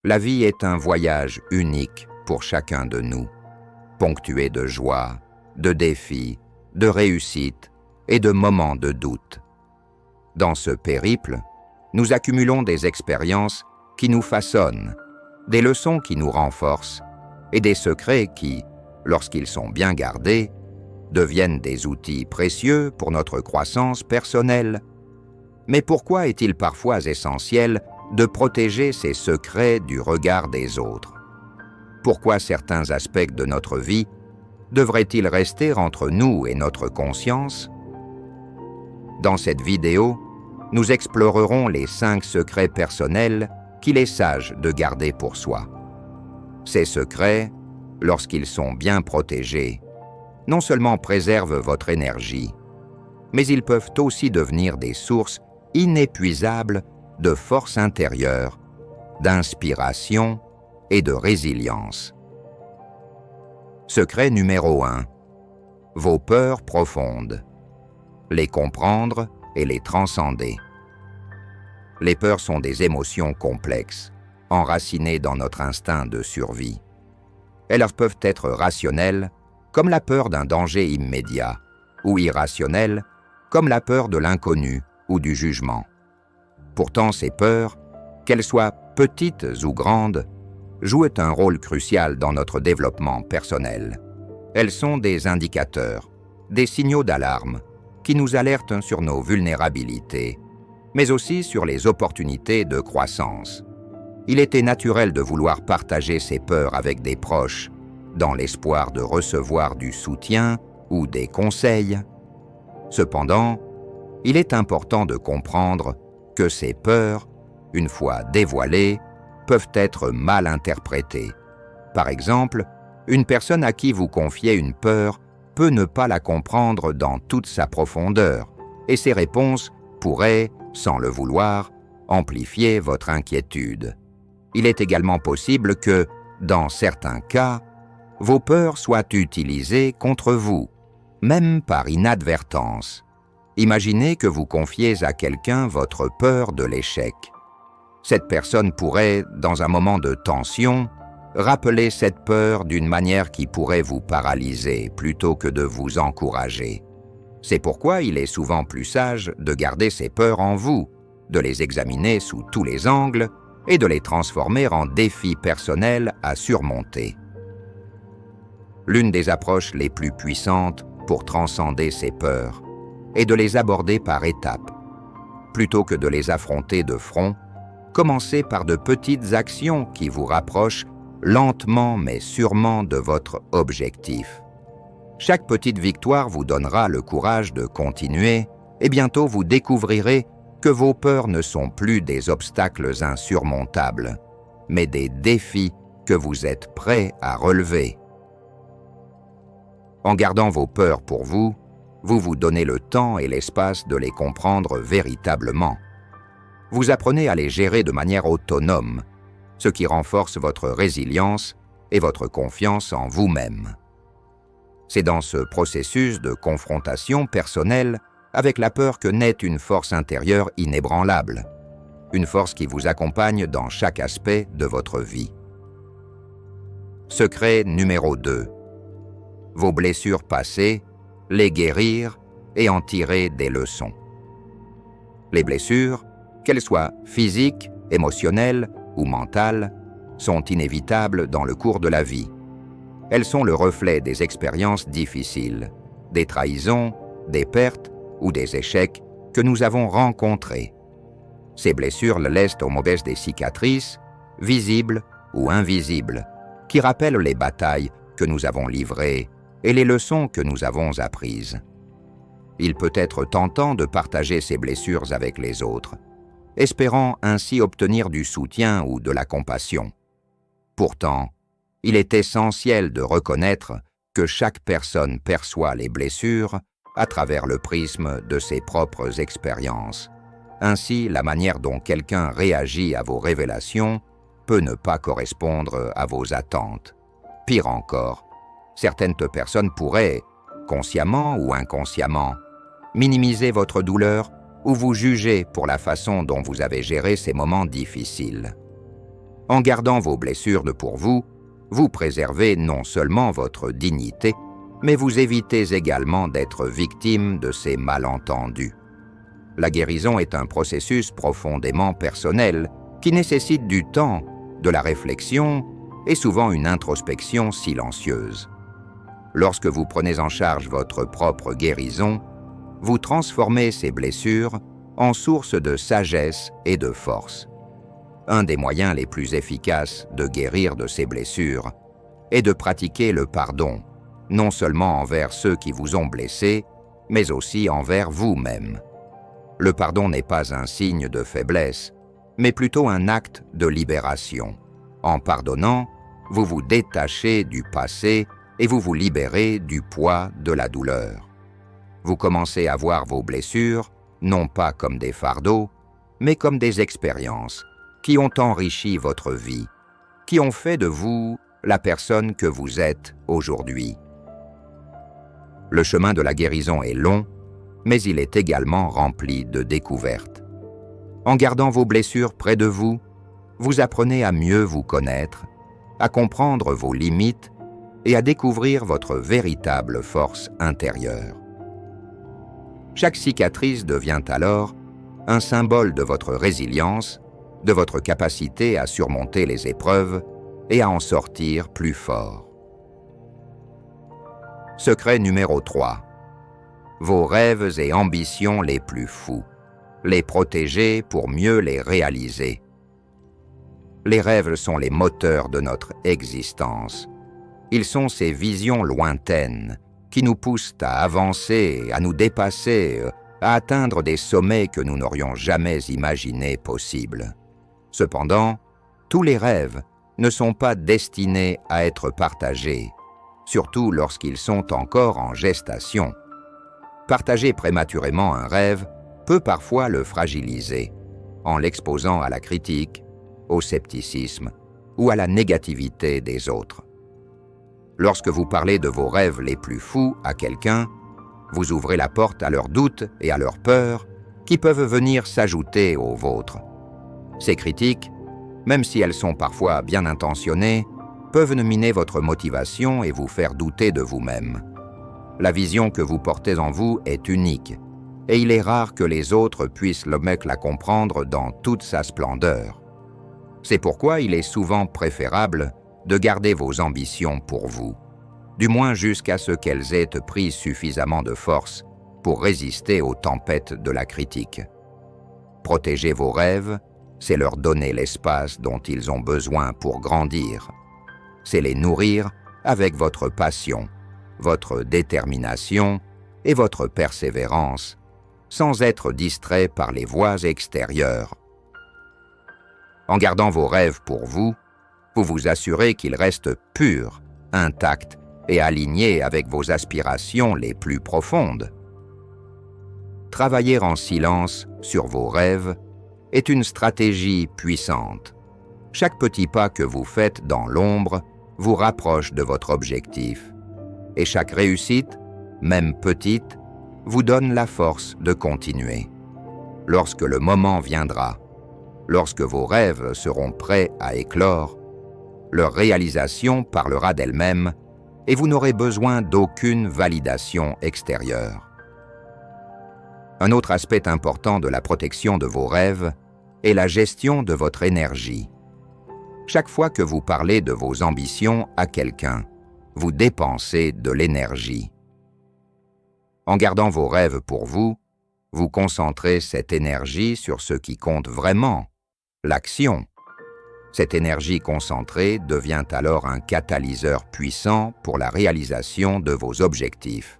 La vie est un voyage unique pour chacun de nous, ponctué de joie, de défis, de réussites et de moments de doute. Dans ce périple, nous accumulons des expériences qui nous façonnent, des leçons qui nous renforcent et des secrets qui, lorsqu'ils sont bien gardés, deviennent des outils précieux pour notre croissance personnelle. Mais pourquoi est-il parfois essentiel de protéger ces secrets du regard des autres? Pourquoi certains aspects de notre vie devraient-ils rester entre nous et notre conscience? Dans cette vidéo, nous explorerons les 5 secrets personnels qu'il est sage de garder pour soi. Ces secrets, lorsqu'ils sont bien protégés, non seulement préservent votre énergie, mais ils peuvent aussi devenir des sources inépuisables de force intérieure, d'inspiration et de résilience. Secret numéro 1. Vos peurs profondes. Les comprendre et les transcender. Les peurs sont des émotions complexes, enracinées dans notre instinct de survie. Elles peuvent être rationnelles, comme la peur d'un danger immédiat, ou irrationnelles, comme la peur de l'inconnu ou du jugement. Pourtant, ces peurs, qu'elles soient petites ou grandes, jouent un rôle crucial dans notre développement personnel. Elles sont des indicateurs, des signaux d'alarme, qui nous alertent sur nos vulnérabilités, mais aussi sur les opportunités de croissance. Il était naturel de vouloir partager ces peurs avec des proches, dans l'espoir de recevoir du soutien ou des conseils. Cependant, il est important de comprendre que ces peurs, une fois dévoilées, peuvent être mal interprétées. Par exemple, une personne à qui vous confiez une peur peut ne pas la comprendre dans toute sa profondeur, et ses réponses pourraient, sans le vouloir, amplifier votre inquiétude. Il est également possible que, dans certains cas, vos peurs soient utilisées contre vous, même par inadvertance. Imaginez que vous confiez à quelqu'un votre peur de l'échec. Cette personne pourrait, dans un moment de tension, rappeler cette peur d'une manière qui pourrait vous paralyser plutôt que de vous encourager. C'est pourquoi il est souvent plus sage de garder ces peurs en vous, de les examiner sous tous les angles et de les transformer en défis personnels à surmonter. L'une des approches les plus puissantes pour transcender ces peurs est de les aborder par étapes. Plutôt que de les affronter de front, commencez par de petites actions qui vous rapprochent lentement mais sûrement de votre objectif. Chaque petite victoire vous donnera le courage de continuer et bientôt vous découvrirez que vos peurs ne sont plus des obstacles insurmontables, mais des défis que vous êtes prêts à relever. En gardant vos peurs pour vous, vous vous donnez le temps et l'espace de les comprendre véritablement. Vous apprenez à les gérer de manière autonome, ce qui renforce votre résilience et votre confiance en vous-même. C'est dans ce processus de confrontation personnelle avec la peur que naît une force intérieure inébranlable, une force qui vous accompagne dans chaque aspect de votre vie. Secret numéro 2. Vos blessures passées, les guérir et en tirer des leçons. Les blessures, qu'elles soient physiques, émotionnelles ou mentales, sont inévitables dans le cours de la vie. Elles sont le reflet des expériences difficiles, des trahisons, des pertes ou des échecs que nous avons rencontrés. Ces blessures laissent au mauvais des cicatrices, visibles ou invisibles, qui rappellent les batailles que nous avons livrées et les leçons que nous avons apprises. Il peut être tentant de partager ces blessures avec les autres, espérant ainsi obtenir du soutien ou de la compassion. Pourtant, il est essentiel de reconnaître que chaque personne perçoit les blessures à travers le prisme de ses propres expériences. Ainsi, la manière dont quelqu'un réagit à vos révélations peut ne pas correspondre à vos attentes. Pire encore, certaines personnes pourraient, consciemment ou inconsciemment, minimiser votre douleur ou vous juger pour la façon dont vous avez géré ces moments difficiles. En gardant vos blessures pour vous, vous préservez non seulement votre dignité, mais vous évitez également d'être victime de ces malentendus. La guérison est un processus profondément personnel qui nécessite du temps, de la réflexion et souvent une introspection silencieuse. Lorsque vous prenez en charge votre propre guérison, vous transformez ces blessures en source de sagesse et de force. Un des moyens les plus efficaces de guérir de ces blessures est de pratiquer le pardon, non seulement envers ceux qui vous ont blessé, mais aussi envers vous-même. Le pardon n'est pas un signe de faiblesse, mais plutôt un acte de libération. En pardonnant, vous vous détachez du passé et vous vous libérez du poids de la douleur. Vous commencez à voir vos blessures, non pas comme des fardeaux, mais comme des expériences qui ont enrichi votre vie, qui ont fait de vous la personne que vous êtes aujourd'hui. Le chemin de la guérison est long, mais il est également rempli de découvertes. En gardant vos blessures près de vous, vous apprenez à mieux vous connaître, à comprendre vos limites et à découvrir votre véritable force intérieure. Chaque cicatrice devient alors un symbole de votre résilience, de votre capacité à surmonter les épreuves et à en sortir plus fort. Secret numéro 3. Vos rêves et ambitions les plus fous. Les protéger pour mieux les réaliser. Les rêves sont les moteurs de notre existence. Ils sont ces visions lointaines qui nous poussent à avancer, à nous dépasser, à atteindre des sommets que nous n'aurions jamais imaginés possibles. Cependant, tous les rêves ne sont pas destinés à être partagés, surtout lorsqu'ils sont encore en gestation. Partager prématurément un rêve peut parfois le fragiliser, en l'exposant à la critique, au scepticisme ou à la négativité des autres. Lorsque vous parlez de vos rêves les plus fous à quelqu'un, vous ouvrez la porte à leurs doutes et à leurs peurs qui peuvent venir s'ajouter aux vôtres. Ces critiques, même si elles sont parfois bien intentionnées, peuvent miner votre motivation et vous faire douter de vous-même. La vision que vous portez en vous est unique, et il est rare que les autres puissent la comprendre dans toute sa splendeur. C'est pourquoi il est souvent préférable de garder vos ambitions pour vous, du moins jusqu'à ce qu'elles aient pris suffisamment de force pour résister aux tempêtes de la critique. Protéger vos rêves, c'est leur donner l'espace dont ils ont besoin pour grandir. C'est les nourrir avec votre passion, votre détermination et votre persévérance, sans être distrait par les voies extérieures. En gardant vos rêves pour vous, vous vous assurez qu'ils restent purs, intacts et alignés avec vos aspirations les plus profondes. Travailler en silence sur vos rêves est une stratégie puissante. Chaque petit pas que vous faites dans l'ombre vous rapproche de votre objectif, et chaque réussite, même petite, vous donne la force de continuer. Lorsque le moment viendra, lorsque vos rêves seront prêts à éclore, leur réalisation parlera d'elle-même et vous n'aurez besoin d'aucune validation extérieure. Un autre aspect important de la protection de vos rêves est la gestion de votre énergie. Chaque fois que vous parlez de vos ambitions à quelqu'un, vous dépensez de l'énergie. En gardant vos rêves pour vous, vous concentrez cette énergie sur ce qui compte vraiment, l'action. Cette énergie concentrée devient alors un catalyseur puissant pour la réalisation de vos objectifs.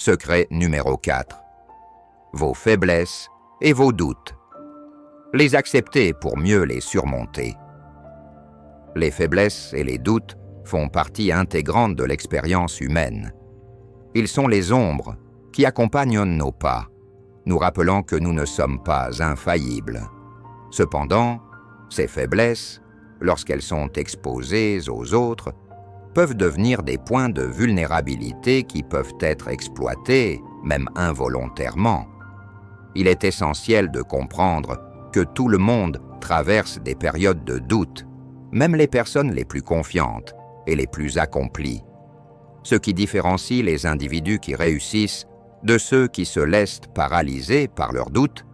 Secret numéro 4. Vos faiblesses et vos doutes. Les accepter pour mieux les surmonter. Les faiblesses et les doutes font partie intégrante de l'expérience humaine. Ils sont les ombres qui accompagnent nos pas, nous rappelant que nous ne sommes pas infaillibles. Cependant, ces faiblesses, lorsqu'elles sont exposées aux autres, peuvent devenir des points de vulnérabilité qui peuvent être exploités, même involontairement. Il est essentiel de comprendre que tout le monde traversent des périodes de doute, même les personnes les plus confiantes et les plus accomplies. Ce qui différencie les individus qui réussissent de ceux qui se laissent paralyser par leurs doutes,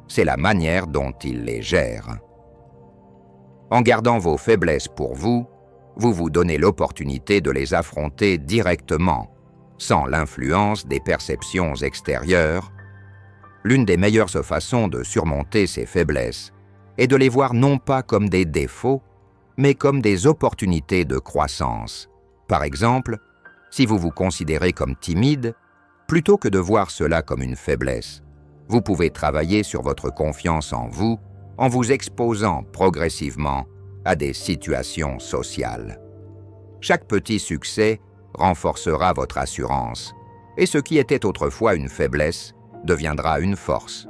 c'est la manière dont ils les gèrent. En gardant vos faiblesses pour vous, vous vous donnez l'opportunité de les affronter directement, sans l'influence des perceptions extérieures. L'une des meilleures façons de surmonter ces faiblesses est de les voir non pas comme des défauts, mais comme des opportunités de croissance. Par exemple, si vous vous considérez comme timide, plutôt que de voir cela comme une faiblesse, vous pouvez travailler sur votre confiance en vous exposant progressivement à des situations sociales. Chaque petit succès renforcera votre assurance, et ce qui était autrefois une faiblesse deviendra une force.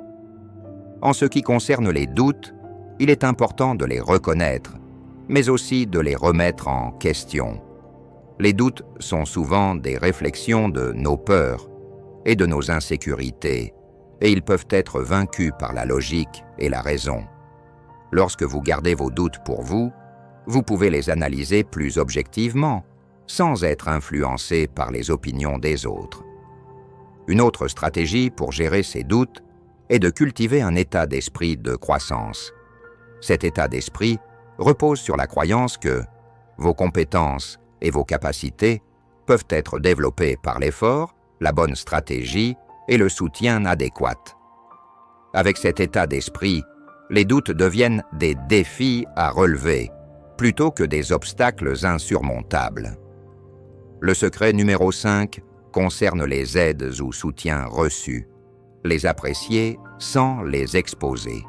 En ce qui concerne les doutes, il est important de les reconnaître, mais aussi de les remettre en question. Les doutes sont souvent des réflexions de nos peurs et de nos insécurités, et ils peuvent être vaincus par la logique et la raison. Lorsque vous gardez vos doutes pour vous, vous pouvez les analyser plus objectivement, sans être influencé par les opinions des autres. Une autre stratégie pour gérer ces doutes est de cultiver un état d'esprit de croissance. Cet état d'esprit repose sur la croyance que vos compétences et vos capacités peuvent être développées par l'effort, la bonne stratégie et le soutien adéquat. Avec cet état d'esprit, les doutes deviennent des défis à relever, plutôt que des obstacles insurmontables. Le secret numéro 5 concerne les aides ou soutiens reçus, les apprécier sans les exposer.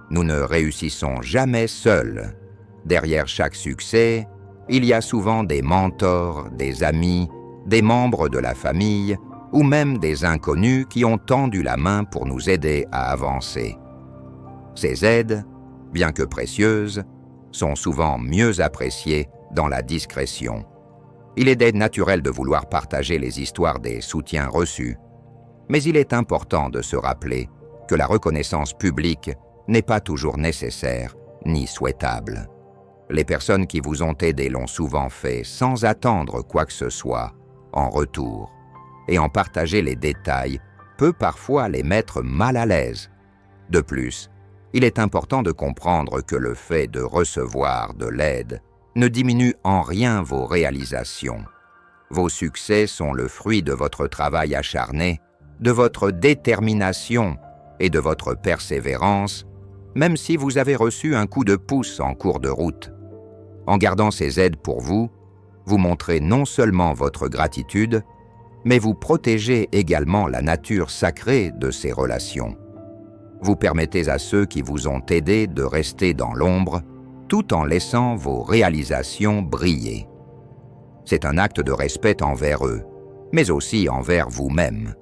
Nous ne réussissons jamais seuls. Derrière chaque succès, il y a souvent des mentors, des amis, des membres de la famille ou même des inconnus qui ont tendu la main pour nous aider à avancer. Ces aides, bien que précieuses, sont souvent mieux appréciées dans la discrétion. Il est naturel de vouloir partager les histoires des soutiens reçus, mais il est important de se rappeler que la reconnaissance publique n'est pas toujours nécessaire ni souhaitable. Les personnes qui vous ont aidé l'ont souvent fait sans attendre quoi que ce soit en retour, et en partager les détails peut parfois les mettre mal à l'aise. De plus, il est important de comprendre que le fait de recevoir de l'aide ne diminue en rien vos réalisations. Vos succès sont le fruit de votre travail acharné, de votre détermination et de votre persévérance, même si vous avez reçu un coup de pouce en cours de route. En gardant ces aides pour vous, vous montrez non seulement votre gratitude, mais vous protégez également la nature sacrée de ces relations. Vous permettez à ceux qui vous ont aidé de rester dans l'ombre, tout en laissant vos réalisations briller. C'est un acte de respect envers eux, mais aussi envers vous-même.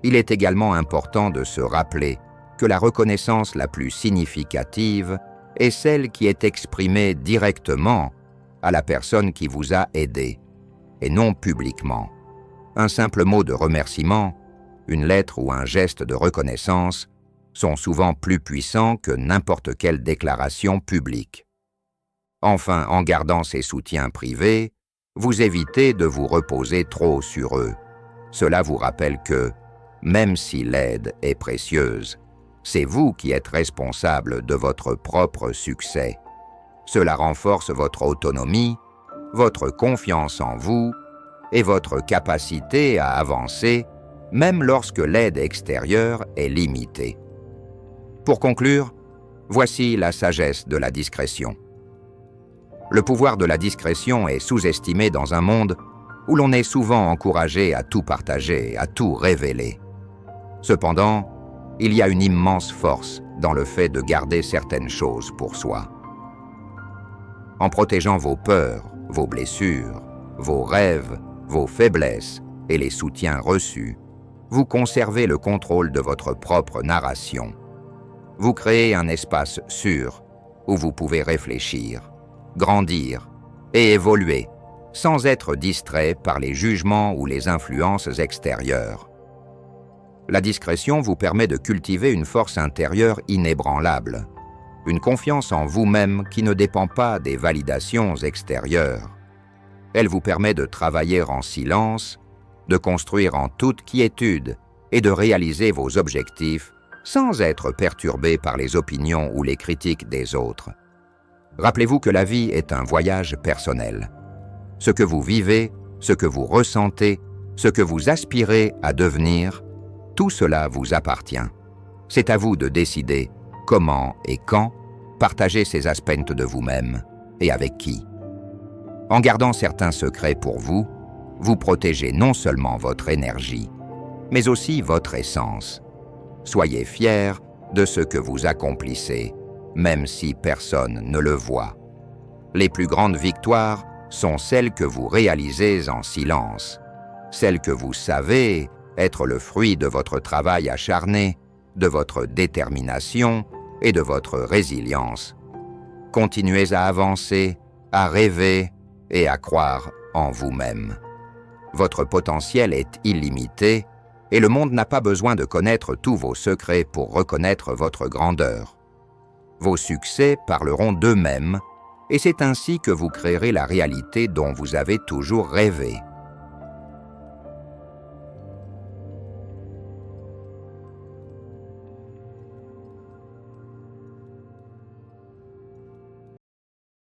Il est également important de se rappeler que la reconnaissance la plus significative est celle qui est exprimée directement à la personne qui vous a aidé, et non publiquement. Un simple mot de remerciement, une lettre ou un geste de reconnaissance sont souvent plus puissants que n'importe quelle déclaration publique. Enfin, en gardant ces soutiens privés, vous évitez de vous reposer trop sur eux. Cela vous rappelle que, même si l'aide est précieuse, c'est vous qui êtes responsable de votre propre succès. Cela renforce votre autonomie, votre confiance en vous et votre capacité à avancer, même lorsque l'aide extérieure est limitée. Pour conclure, voici la sagesse de la discrétion. Le pouvoir de la discrétion est sous-estimé dans un monde où l'on est souvent encouragé à tout partager, à tout révéler. Cependant, il y a une immense force dans le fait de garder certaines choses pour soi. En protégeant vos peurs, vos blessures, vos rêves, vos faiblesses et les soutiens reçus, vous conservez le contrôle de votre propre narration. Vous créez un espace sûr où vous pouvez réfléchir, grandir et évoluer sans être distrait par les jugements ou les influences extérieures. La discrétion vous permet de cultiver une force intérieure inébranlable, une confiance en vous-même qui ne dépend pas des validations extérieures. Elle vous permet de travailler en silence, de construire en toute quiétude et de réaliser vos objectifs sans être perturbé par les opinions ou les critiques des autres. Rappelez-vous que la vie est un voyage personnel. Ce que vous vivez, ce que vous ressentez, ce que vous aspirez à devenir, tout cela vous appartient. C'est à vous de décider comment et quand partager ces aspects de vous-même et avec qui. En gardant certains secrets pour vous, vous protégez non seulement votre énergie, mais aussi votre essence. Soyez fiers de ce que vous accomplissez, même si personne ne le voit. Les plus grandes victoires sont celles que vous réalisez en silence, celles que vous savez être le fruit de votre travail acharné, de votre détermination et de votre résilience. Continuez à avancer, à rêver et à croire en vous-même. Votre potentiel est illimité et le monde n'a pas besoin de connaître tous vos secrets pour reconnaître votre grandeur. Vos succès parleront d'eux-mêmes et c'est ainsi que vous créerez la réalité dont vous avez toujours rêvé.